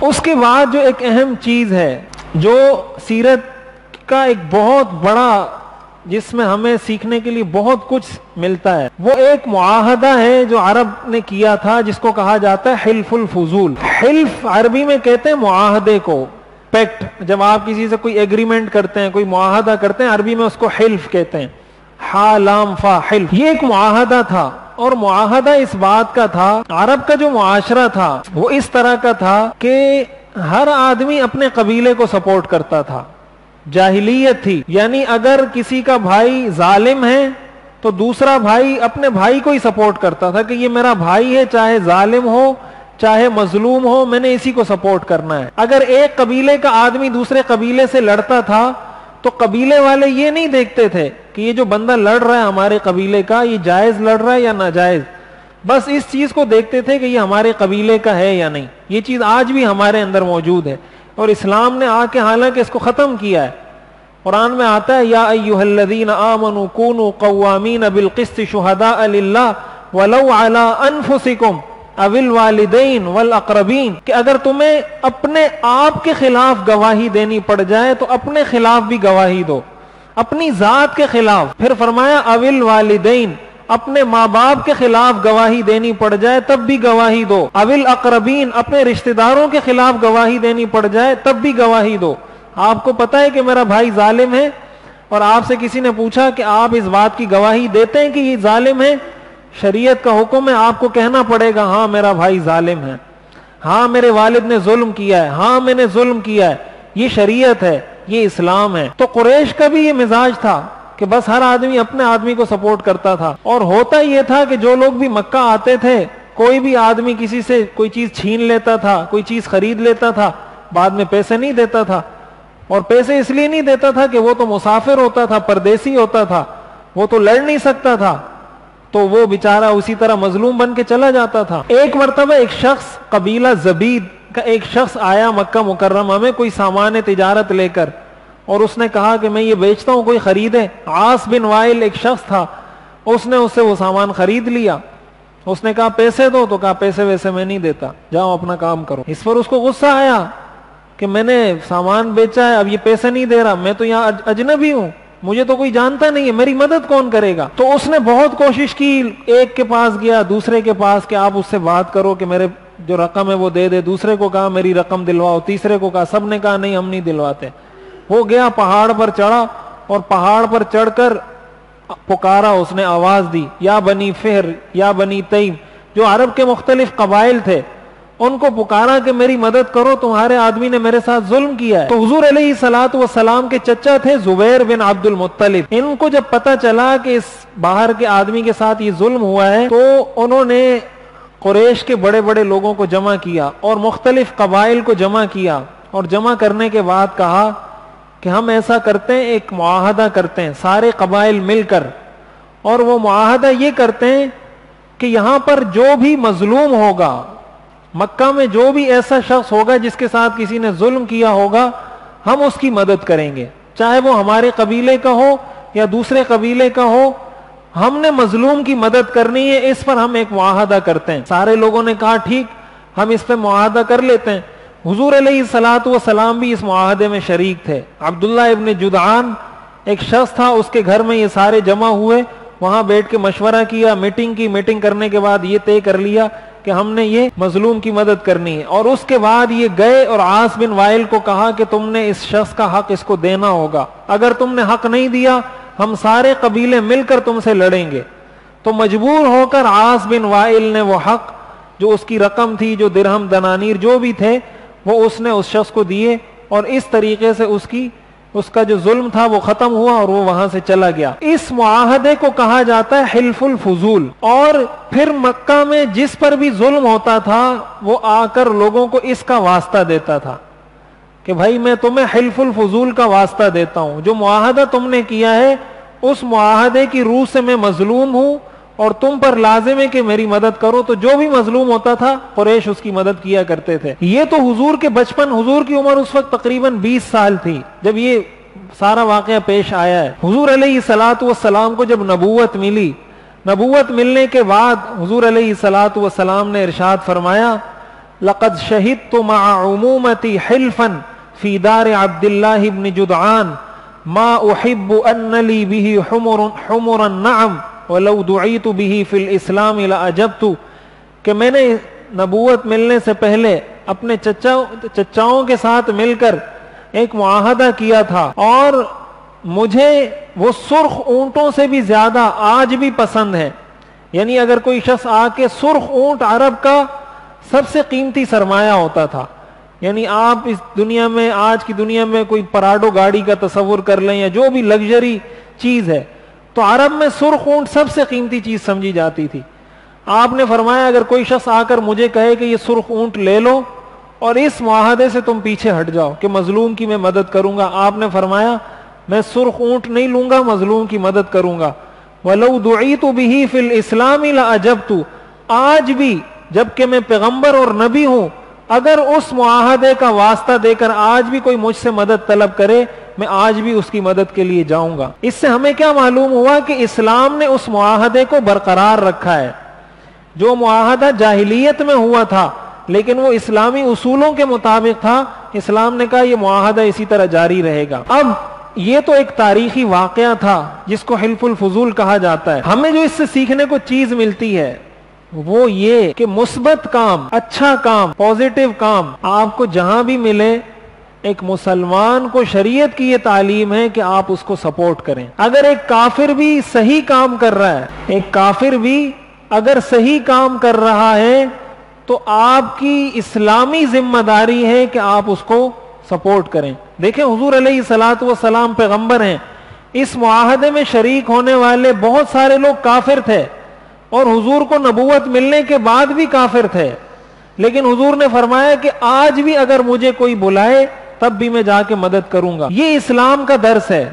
اس کے بعد جو ایک اہم چیز ہے جو سیرت کا ایک بہت بڑا، جس میں ہمیں سیکھنے کے لیے بہت کچھ ملتا ہے، وہ ایک معاہدہ ہے جو عرب نے کیا تھا، جس کو کہا جاتا ہے حلف الفضول۔ حلف عربی میں کہتے ہیں معاہدے کو، پیکٹ۔ جب آپ کسی سے کوئی ایگریمنٹ کرتے ہیں، کوئی معاہدہ کرتے ہیں، عربی میں اس کو حلف کہتے ہیں، ہا لام فا حلف۔ یہ ایک معاہدہ تھا، اور معاہدہ اس بات کا تھا، عرب کا جو معاشرہ تھا وہ اس طرح کا تھا کہ ہر آدمی اپنے قبیلے کو سپورٹ کرتا تھا۔ جاہلیت تھی، یعنی اگر کسی کا بھائی ظالم ہے تو دوسرا بھائی اپنے بھائی کو ہی سپورٹ کرتا تھا کہ یہ میرا بھائی ہے، چاہے ظالم ہو چاہے مظلوم ہو، میں نے اسی کو سپورٹ کرنا ہے۔ اگر ایک قبیلے کا آدمی دوسرے قبیلے سے لڑتا تھا تو قبیلے والے یہ نہیں دیکھتے تھے کہ یہ جو بندہ لڑ رہا ہے ہمارے قبیلے کا، یہ جائز لڑ رہا ہے یا ناجائز، بس اس چیز کو دیکھتے تھے کہ یہ ہمارے قبیلے کا ہے یا نہیں۔ یہ چیز آج بھی ہمارے اندر موجود ہے، اور اسلام نے آ کے حالانکہ اس کو ختم کیا ہے۔ قرآن میں آتا ہے یا ایھا الذین آمنوا کونوا قوامین بالقسط شہداء للہ ولو علی انفسکم او الوالدین والاقربین، کہ اگر تمہیں اپنے آپ کے خلاف گواہی دینی پڑ جائے تو اپنے خلاف بھی گواہی دو، اپنی ذات کے خلاف۔ پھر فرمایا او الوالدین، اپنے ماں باپ کے خلاف گواہی دینی پڑ جائے تب بھی گواہی دو، او الاقربین، اپنے رشتہ داروں کے خلاف گواہی دینی پڑ جائے تب بھی گواہی دو۔ آپ کو پتا ہے کہ میرا بھائی ظالم ہے، اور آپ سے کسی نے پوچھا کہ آپ اس بات کی گواہی دیتے ہیں کہ یہ ظالم ہے، شریعت کا حکم ہے، آپ کو کہنا پڑے گا ہاں میرا بھائی ظالم ہے، ہاں میرے والد نے ظلم کیا ہے، ہاں میں نے ظلم کیا ہے، یہ شریعت ہے، یہ اسلام ہے۔ تو قریش کا بھی یہ مزاج تھا کہ بس ہر آدمی اپنے آدمی کو سپورٹ کرتا تھا، اور ہوتا یہ تھا کہ جو لوگ بھی مکہ آتے تھے، کوئی بھی آدمی کسی سے کوئی چیز چھین لیتا تھا، کوئی چیز خرید لیتا تھا، بعد میں پیسے نہیں دیتا تھا، اور پیسے اس لیے نہیں دیتا تھا کہ وہ تو مسافر ہوتا تھا، پردیسی ہوتا تھا، وہ تو لڑ نہیں سکتا تھا، تو وہ بیچارہ اسی طرح مظلوم بن کے چلا جاتا تھا۔ ایک مرتبہ ایک شخص، قبیلہ زبید کا ایک شخص آیا مکہ مکرمہ میں کوئی سامان تجارت لے کر، اور اس نے کہا کہ میں یہ بیچتا ہوں، کوئی خریدے۔ عاص بن وائل ایک شخص تھا، اس نے اس سے وہ سامان خرید لیا۔ اس نے کہا پیسے دو، تو کہا پیسے ویسے میں نہیں دیتا، جاؤ اپنا کام کرو۔ اس پر اس کو غصہ آیا کہ میں نے سامان بیچا ہے، اب یہ پیسے نہیں دے رہا، میں تو یہاں اجنبی ہوں، مجھے تو کوئی جانتا نہیں ہے، میری مدد کون کرے گا؟ تو اس نے بہت کوشش کی، ایک کے پاس گیا، دوسرے کے پاس کہ آپ اس سے بات کرو کہ میرے جو رقم ہے وہ دے دے، دوسرے کو کہا میری رقم دلواؤ، تیسرے کو کہا، سب نے کہا نہیں ہم نہیں دلواتے۔ وہ گیا پہاڑ پر چڑھا، اور پہاڑ پر چڑھ کر پکارا، اس نے آواز دی یا بنی فہر یا بنی تیم، جو عرب کے مختلف قبائل تھے، ان کو پکارا کہ میری مدد کرو، تمہارے آدمی نے میرے ساتھ ظلم کیا ہے۔ تو حضور علیہ الصلوۃ والسلام کے چچا تھے زبیر بن عبد المطلب، ان کو جب پتا چلا کہ اس باہر کے آدمی کے ساتھ یہ ظلم ہوا ہے، تو انہوں نے قریش کے بڑے بڑے لوگوں کو جمع کیا اور مختلف قبائل کو جمع کیا، اور جمع کرنے کے بعد کہا کہ ہم ایسا کرتے ہیں، ایک معاہدہ کرتے ہیں سارے قبائل مل کر، اور وہ معاہدہ یہ کرتے ہیں کہ یہاں پر جو بھی مظلوم ہوگا، مکہ میں جو بھی ایسا شخص ہوگا جس کے ساتھ کسی نے ظلم کیا ہوگا، ہم اس کی مدد کریں گے، چاہے وہ ہمارے قبیلے کا ہو یا دوسرے قبیلے کا ہو، ہم نے مظلوم کی مدد کرنی ہے، اس پر ہم ایک معاہدہ کرتے ہیں۔ سارے لوگوں نے کہا ٹھیک، ہم اس پہ معاہدہ کر لیتے ہیں۔ حضور علیہ الصلوۃ والسلام بھی اس معاہدے میں شریک تھے۔ عبداللہ ابن جدعان ایک شخص تھا، اس کے گھر میں یہ سارے جمع ہوئے، وہاں بیٹھ کے مشورہ کیا، میٹنگ کی، میٹنگ کرنے کے بعد یہ طے کر لیا کہ ہم نے یہ مظلوم کی مدد کرنی ہے، اور اس کے بعد یہ گئے اور عاص بن وائل کو کہا کہ تم نے اس شخص کا حق اس کو دینا ہوگا، اگر تم نے حق نہیں دیا ہم سارے قبیلے مل کر تم سے لڑیں گے۔ تو مجبور ہو کر عاص بن وائل نے وہ حق، جو اس کی رقم تھی، جو درہم دنانیر جو بھی تھے، وہ اس نے اس شخص کو دیے، اور اس طریقے سے اس کا جو ظلم تھا وہ ختم ہوا، اور وہ وہاں سے چلا گیا۔ اس معاہدے کو کہا جاتا ہے حلف الفضول۔ اور پھر مکہ میں جس پر بھی ظلم ہوتا تھا وہ آ کر لوگوں کو اس کا واسطہ دیتا تھا کہ بھائی میں تمہیں حلف الفضول کا واسطہ دیتا ہوں، جو معاہدہ تم نے کیا ہے اس معاہدے کی روح سے میں مظلوم ہوں، اور تم پر لازم ہے کہ میری مدد کرو۔ تو جو بھی مظلوم ہوتا تھا قریش اس کی مدد کیا کرتے تھے۔ یہ تو حضور کے بچپن، حضور کی عمر اس وقت تقریباً 20 سال تھی جب یہ سارا واقعہ پیش آیا ہے۔ حضور علیہ الصلوۃ والسلام کو جب نبوت ملی، نبوت ملنے کے بعد حضور علیہ الصلوۃ والسلام نے ارشاد فرمایا لقد شہدت مع عمومتی حلفا فی دار عبد اللہ بن جدعان ما احب ان لی به حمر النعم ولو دعیت به فی الاسلام لاجبت، کہ میں نے نبوت ملنے سے پہلے اپنے چچاؤں کے ساتھ مل کر ایک معاہدہ کیا تھا، اور مجھے وہ سرخ اونٹوں سے بھی زیادہ آج بھی پسند ہے. یعنی اگر کوئی شخص آ کے، سرخ اونٹ عرب کا سب سے قیمتی سرمایہ ہوتا تھا. یعنی آپ اس دنیا میں، آج کی دنیا میں کوئی پراڈو گاڑی کا تصور کر لیں یا جو بھی لگژری چیز ہے، تو عرب میں سرخ اونٹ سب سے قیمتی چیز سمجھی جاتی تھی. آپ نے فرمایا اگر کوئی شخص آ کر مجھے کہے کہ یہ سرخ اونٹ لے لو اور اس معاہدے سے تم پیچھے ہٹ جاؤ کہ مظلوم کی میں مدد کروں گا، آپ نے فرمایا میں سرخ اونٹ نہیں لوں گا، مظلوم کی مدد کروں گا. وَلَوْ دُعِيتُ بِهِ فِي الْإِسْلَامِ لَأَجَبْتُ، آج بھی جبکہ میں پیغمبر اور نبی ہوں، اگر اس معاہدے کا واسطہ دے کر آج بھی کوئی مجھ سے مدد طلب کرے، میں آج بھی اس کی مدد کے لیے جاؤں گا. اس سے ہمیں کیا معلوم ہوا کہ اسلام نے اس معاہدے کو برقرار رکھا ہے. جو معاہدہ جاہلیت میں ہوا تھا لیکن وہ اسلامی اصولوں کے مطابق تھا، اسلام نے کہا یہ معاہدہ اسی طرح جاری رہے گا. اب یہ تو ایک تاریخی واقعہ تھا جس کو حلف الفضول کہا جاتا ہے. ہمیں جو اس سے سیکھنے کو چیز ملتی ہے وہ یہ کہ مثبت کام، اچھا کام، پازیٹیو کام آپ کو جہاں بھی ملے، ایک مسلمان کو شریعت کی یہ تعلیم ہے کہ آپ اس کو سپورٹ کریں. اگر ایک کافر بھی صحیح کام کر رہا ہے، ایک کافر بھی اگر صحیح کام کر رہا ہے تو آپ کی اسلامی ذمہ داری ہے کہ آپ اس کو سپورٹ کریں. دیکھیں حضور علیہ الصلوۃ والسلام پیغمبر ہیں، اس معاہدے میں شریک ہونے والے بہت سارے لوگ کافر تھے اور حضور کو نبوت ملنے کے بعد بھی کافر تھے، لیکن حضور نے فرمایا کہ آج بھی اگر مجھے کوئی بلائے تب بھی میں جا کے مدد کروں گا. یہ اسلام کا درس ہے.